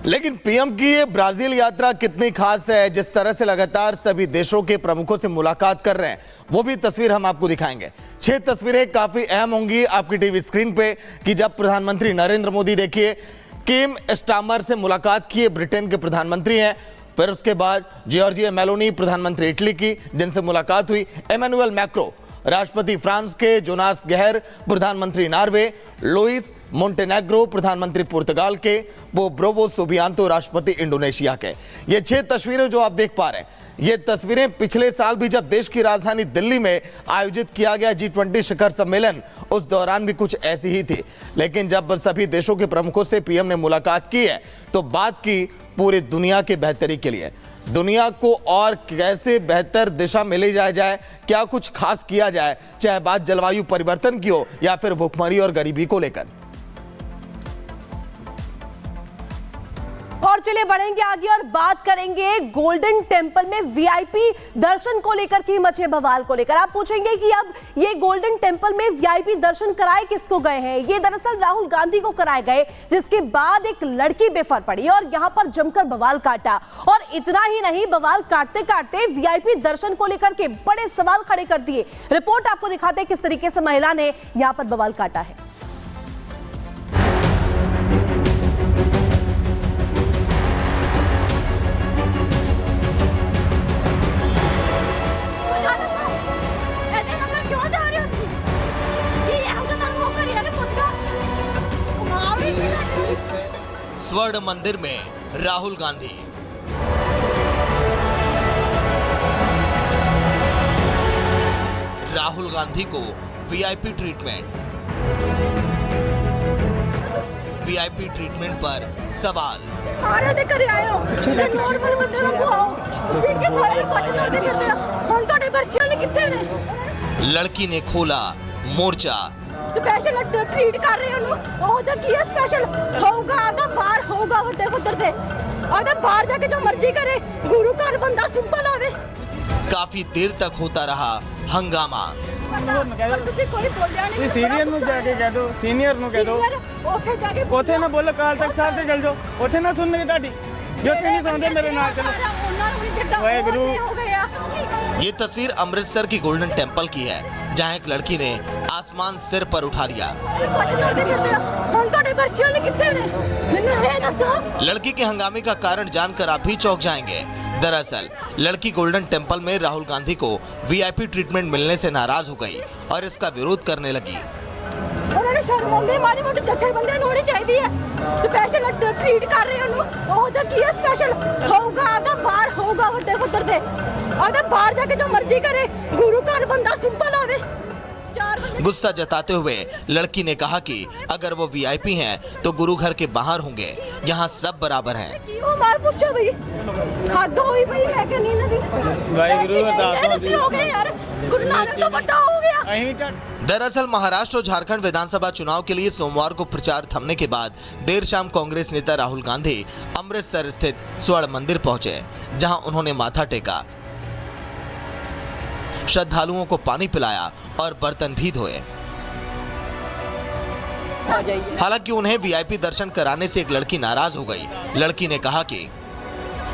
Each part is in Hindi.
लेकिन पीएम की ये ब्राजील यात्रा कितनी खास है, जिस तरह से लगातार सभी देशों के प्रमुखों से मुलाकात कर रहे हैं, वो भी तस्वीर हम आपको दिखाएंगे। 6 तस्वीरें काफी अहम होंगी आपकी टीवी स्क्रीन पे कि जब प्रधानमंत्री नरेंद्र मोदी देखिए किम स्टार्मर से मुलाकात किए, ब्रिटेन के प्रधानमंत्री हैं। फिर उसके बाद जॉर्जिया मेलोनी प्रधानमंत्री इटली की, जिनसे मुलाकात हुई। एमेनुअल मैक्रो राष्ट्रपति फ्रांस के, जोनास गहर प्रधानमंत्री नॉर्वे, लुइस मोंटेनेग्रो प्रधानमंत्री पुर्तगाल के, वो ब्रोवो सुबियांतो राष्ट्रपति इंडोनेशिया के। ये 6 तस्वीरें जो आप देख पा रहे हैं, ये तस्वीरें पिछले साल भी जब देश की राजधानी दिल्ली में आयोजित किया गया G20 शिखर सम्मेलन, उस दौरान भी कुछ ऐसी ही थी। लेकिन जब सभी देशों के प्रमुखों से पीएम ने मुलाकात की है तो बात की पूरी दुनिया के बेहतरी के लिए, दुनिया को और कैसे बेहतर दिशा में ले जाया जाए, क्या कुछ खास किया जाए, चाहे बात जलवायु परिवर्तन की हो या फिर भुखमरी और गरीबी को लेकर। और चलिए बढ़ेंगे आगे और बात करेंगे गोल्डन टेम्पल में वीआईपी दर्शन को लेकर की मचे बवाल को लेकर। आप पूछेंगे कि अब ये गोल्डन टेम्पल में वीआईपी दर्शन कराए किसको गए हैं? ये दरअसल राहुल गांधी को कराए गए, जिसके बाद एक लड़की बेफर पड़ी और यहां पर जमकर बवाल काटा। और इतना ही नहीं, बवाल काटते काटते वीआईपी दर्शन को लेकर के बड़े सवाल खड़े कर दिए। रिपोर्ट आपको दिखाते हैं किस तरीके से महिला ने यहां पर बवाल काटा है। स्वर्ण मंदिर में राहुल गांधी। राहुल गांधी को वीआईपी ट्रीटमेंट। वीआईपी ट्रीटमेंट पर सवाल। लड़की ने खोला मोर्चा। स्पेशल ट्रीट कर रहे हैं ਉਹ ਤਾਂ ਕੀ ਹੈ स्पेशल ਹੋਊਗਾ ਆਦਾ ਬਾਹਰ ਹੋਊਗਾ ਵੱਡੇ ਪੱਧਰ ਤੇ ਆਦਾ ਬਾਹਰ ਜਾ ਕੇ जो मर्जी करे गुरु घर बंदा सिंपल आवे। काफी देर तक होता रहा हंगामा। ਤੁਸੀਂ ਕੋਈ ਬੋਲਿਆ ਨਹੀਂ। ਸੀਨੀਅਰ ਨੂੰ ਜਾ ਕੇ ਕਹਿ ਦਿਓ, ਸੀਨੀਅਰ ਨੂੰ ਕਹਿ ਦਿਓ, ਉੱਥੇ ਜਾ ਕੇ ਉੱਥੇ ਨਾ ਬੋਲੋ, ਕਾਲ ਤੱਕ ਸਾਹਿਬ ਤੇ ਚਲ ਜਾਓ, ਉੱਥੇ ਨਾ ਸੁਣਨਗੇ ਤੁਹਾਡੀ। ਜੋ ਤੇ नहीं सुनते मेरे नाल चलो। ਉਹਨਾਂ ਨੂੰ ਨਹੀਂ ਦਿਖਦਾ ਵਾਹਿਗੁਰੂ। हो गया। ये तस्वीर अमृतसर की गोल्डन टेम्पल की है, जहां एक लड़की ने आसमान सिर पर उठा लिया। लड़की के हंगामे का कारण जानकर आप भी चौंक जाएंगे। दरअसल लड़की गोल्डन टेम्पल में राहुल गांधी को वीआईपी ट्रीटमेंट मिलने से नाराज हो गई और इसका विरोध करने लगी। उन्होंने शर्म आउंदी माड़ी मोटी जथेबंदी होनी चाहिए है। स्पेशल ट्रीट कर रहे हैं ਉਹ ਤਾਂ ਕੀ ਹੈ स्पेशल ਹੋਊਗਾ ਆਦਾ ਬਾਹਰ ਹੋਊਗਾ ਵੱਡੇ ਪੱਧਰ ਤੇ ਆਦਾ ਬਾਹਰ ਜਾ ਕੇ जो मर्जी करे गुरु घर बंदा सिंपल आवे। गुस्सा जताते हुए लड़की ने कहा कि अगर वो वीआईपी हैं तो गुरु घर के बाहर होंगे, यहाँ सब बराबर हैं। दरअसल महाराष्ट्र और झारखंड विधानसभा चुनाव के लिए सोमवार को प्रचार थमने के बाद देर शाम कांग्रेस नेता राहुल गांधी अमृतसर स्थित स्वर्ण मंदिर पहुंचे, जहां उन्होंने माथा टेका, श्रद्धालुओं को पानी पिलाया और बर्तन भी धोए। हालांकि उन्हें वीआईपी दर्शन कराने से एक लड़की नाराज हो गई। लड़की ने कहा कि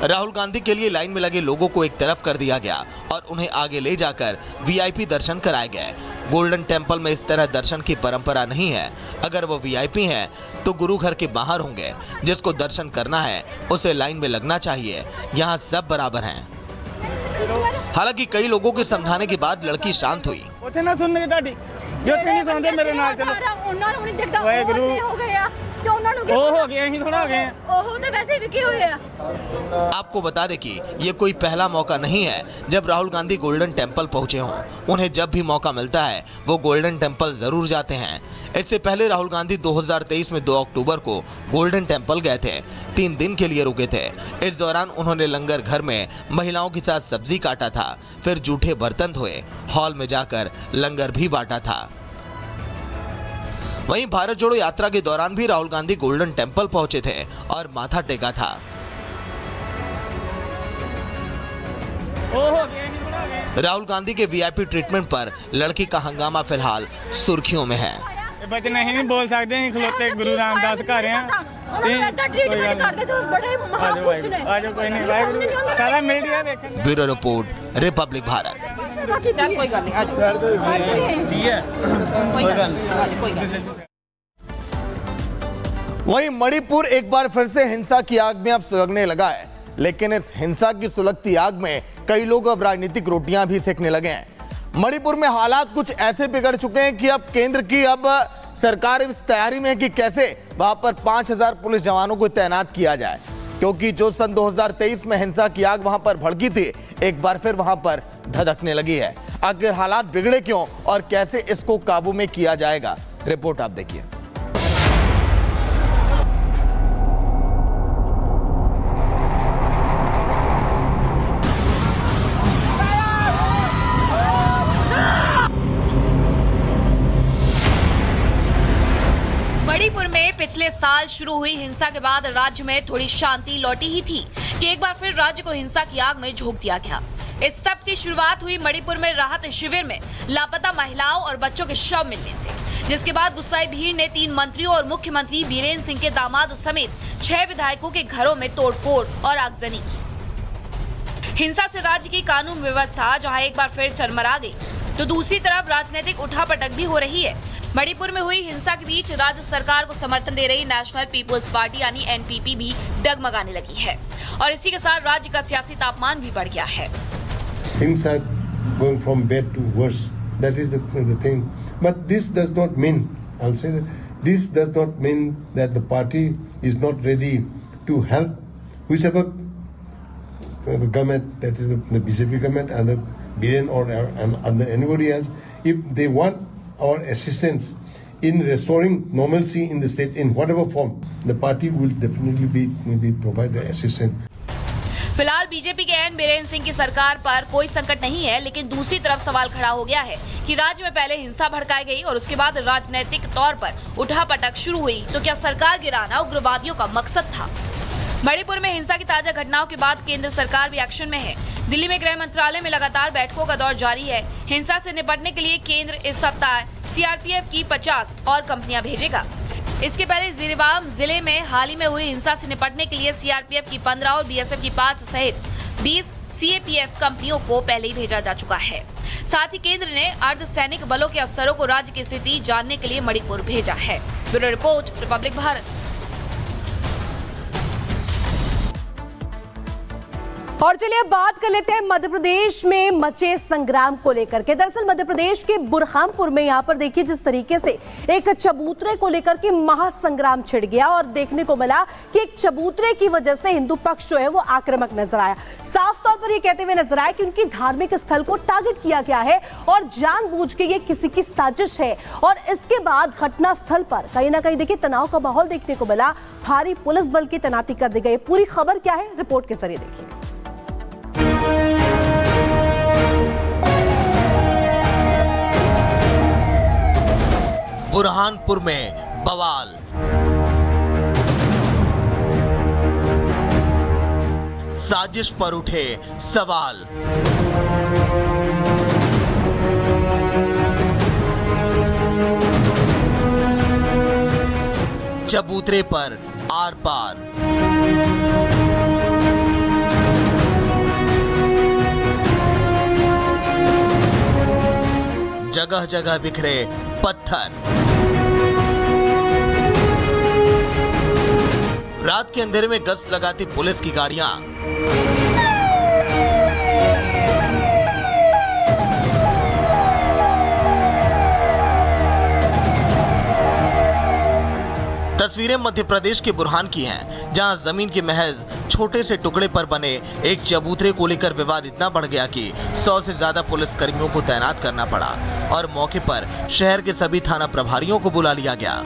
राहुल गांधी के लिए लाइन में लगे लोगों को एक तरफ कर दिया गया और उन्हें आगे ले जाकर वीआईपी दर्शन कराए गए। गोल्डन टेम्पल में इस तरह दर्शन की परंपरा नहीं है। अगर वो वीआईपी हैं तो गुरु घर के बाहर होंगे। जिसको दर्शन करना है उसे लाइन में लगना चाहिए, यहाँ सब बराबर हैं। हालांकि कई लोगों के समझाने के बाद लड़की शांत हुई। ਉੱਥੇ ਨਾ ਸੁਣਨਗੇ ਤੁਹਾਡੀ। ਜੋ ਤੇ ਨਹੀਂ ਸੁਣਦੇ ਮੇਰੇ ਨਾਲ ਚਲੋ। ਉਹਨਾਂ ਨੂੰ ਨਹੀਂ ਦਿਖਦਾ ਵਾਹਿਗੁਰੂ। ਹੋ ਗਿਆ ਕਿ ਉਹਨਾਂ ਨੂੰ ਉਹ ਹੋ ਗਏ, ਅਸੀਂ ਥੋੜਾ ਹੋ ਗਏ। ਉਹ ਤਾਂ ਵੈਸੇ ਵੀ ਕੀ ਹੋਇਆ। आपको बता दें कि ये कोई पहला मौका नहीं है जब राहुल गांधी गोल्डन टेम्पल पहुंचे हों। उन्हें जब भी मौका मिलता है वो गोल्डन टेम्पल जरूर जाते हैं। इससे पहले राहुल गांधी 2023 में 2 अक्टूबर को गोल्डन टेम्पल गए थे, 3 दिन के लिए रुके थे। इस दौरान उन्होंने लंगर घर में महिलाओं के साथ सब्जी काटा था, फिर जूठे बर्तन धोए, हॉल में जाकर लंगर भी बांटा था। वहीं भारत जोड़ो यात्रा के दौरान भी राहुल गांधी गोल्डन टेम्पल पहुंचे थे और माथा टेका था। राहुल गांधी के वीआईपी ट्रीटमेंट पर लड़की का हंगामा फिलहाल सुर्खियों में है। बचना ही नहीं बोल सकते, खलोते गुरु रामदास घर हैं। उन्होंने ऐसा ट्रीटमेंट कर दिया जो बड़े महापुरुष ने। आज कोई नहीं वाहिगुरू सारा मीडिया देखेंगे। Bureau report, Republic Bharat. कोई गल नहीं। वहीं मणिपुर एक बार फिर से हिंसा की आग में अब सुलगने लगा है, लेकिन इस हिंसा की सुलगती आग में कई लोग अब राजनीतिक रोटियां भी सेकने लगे हैं। मणिपुर में हालात कुछ ऐसे बिगड़ चुके हैं कि अब केंद्र की अब सरकार इस तैयारी में है कि कैसे वहां पर 5000 पुलिस जवानों को तैनात किया जाए, क्योंकि जो सन 2023 में हिंसा की आग वहां पर भड़की थी, एक बार फिर वहां पर धधकने लगी है। आखिर हालात बिगड़े क्यों और कैसे इसको काबू में किया जाएगा, रिपोर्ट आप देखिए। मणिपुर में पिछले साल शुरू हुई हिंसा के बाद राज्य में थोड़ी शांति लौटी ही थी कि एक बार फिर राज्य को हिंसा की आग में झोंक दिया गया। इस सब की शुरुआत हुई मणिपुर में राहत शिविर में लापता महिलाओं और बच्चों के शव मिलने से, जिसके बाद गुस्साई भीड़ ने 3 मंत्रियों और मुख्यमंत्री बीरेन्द्र सिंह के दामाद समेत 6 विधायकों के घरों में तोड़फोड़ और आगजनी की। हिंसा से राज्य की कानून व्यवस्था जहां एक बार फिर चरमरा गई, तो दूसरी तरफ राजनीतिक उठापटक भी हो रही है। मणिपुर में हुई हिंसा के बीच राज्य सरकार को समर्थन दे रही नेशनल पीपुल्स पार्टी यानी एनपीपी भी डगमगाने लगी है और इसी के साथ राज्य का सियासी तापमान भी बढ़ गया है। Things are going from bad to worse. That is the thing. But this does not mean, I'll say that, this does not mean that the party is not ready to help whichever government, that is the BJP government and the BN or anybody else, if they want our assistance in restoring normalcy in the state in whatever form, the party will definitely be provide the assistance. फिलहाल बीजेपी के एन बीरेन्द्र सिंह की सरकार पर कोई संकट नहीं है, लेकिन दूसरी तरफ सवाल खड़ा हो गया है कि राज्य में पहले हिंसा भड़काई गई और उसके बाद राजनीतिक तौर पर उठापटक शुरू हुई, तो क्या सरकार गिराना उग्रवादियों का मकसद था? मणिपुर में हिंसा की ताजा घटनाओं के बाद केंद्र सरकार भी एक्शन में है। दिल्ली में गृह मंत्रालय में लगातार बैठकों का दौर जारी है। हिंसा से निपटने के लिए केंद्र इस सप्ताह सीआरपीएफ की 50 और कंपनियां भेजेगा। इसके पहले जिरीबाम जिले में हाल ही में हुई हिंसा से निपटने के लिए सीआरपीएफ की 15 और बीएसएफ की 5 सहित 20 सीएपीएफ कंपनियों को पहले ही भेजा जा चुका है। साथ ही केंद्र ने अर्धसैनिक बलों के अफसरों को राज्य की स्थिति जानने के लिए मणिपुर भेजा है। Bureau report, Republic Bharat. और चलिए बात कर लेते हैं मध्य प्रदेश में मचे संग्राम को लेकर के। दरअसल मध्य प्रदेश के बुरहानपुर में यहाँ पर देखिए जिस तरीके से एक चबूतरे को लेकर के महासंग्राम छिड़ गया और देखने को मिला कि एक चबूतरे की वजह से हिंदू पक्ष जो है वो आक्रामक नजर आया। साफ तौर पर ये कहते हुए नजर आया कि उनकी धार्मिक स्थल को टारगेट किया गया है और जानबूझ के ये किसी की साजिश है। और इसके बाद घटना स्थल पर कहीं ना कहीं देखिए तनाव का माहौल देखने को मिला, भारी पुलिस बल की तैनाती कर दी गई। पूरी खबर क्या है, रिपोर्ट के जरिए देखिए। बुरहानपुर में बवाल, साजिश पर उठे सवाल। चबूतरे पर आर पार, जगह जगह बिखरे पत्थर। रात के अंधेरे में गश्त लगाती पुलिस की गाड़ियां। तस्वीरें मध्य प्रदेश के बुरहान की हैं, जहां जमीन के महज छोटे से टुकड़े पर बने एक चबूतरे को लेकर विवाद इतना बढ़ गया कि 100 से ज्यादा पुलिस कर्मियों को तैनात करना पड़ा और मौके पर शहर के सभी थाना प्रभारियों को बुला लिया गया।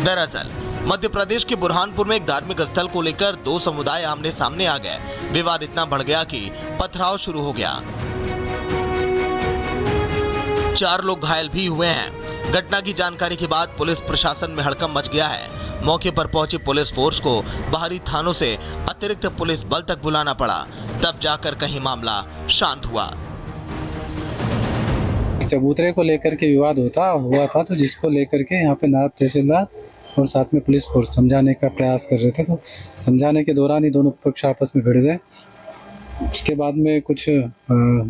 दरअसल मध्य प्रदेश के बुरहानपुर में एक धार्मिक स्थल को लेकर 2 समुदाय आमने सामने आ गए। विवाद इतना बढ़ गया कि पथराव शुरू हो गया। 4 लोग घायल भी हुए हैं। घटना की जानकारी के बाद पुलिस प्रशासन में हड़कंप मच गया है। मौके पर पहुंची पुलिस फोर्स को बाहरी थानों से अतिरिक्त पुलिस बल तक बुलाना पड़ा, तब जाकर कहीं मामला शांत हुआ। चबूतरे को लेकर के विवाद हुआ था, तो जिसको लेकर के यहाँ पे नायब तहसीलदार और साथ में पुलिस फोर्स समझाने का प्रयास कर रहे थे। तो समझाने के दौरान ही दोनों पक्ष आपस में भिड़ गए। उसके बाद में कुछ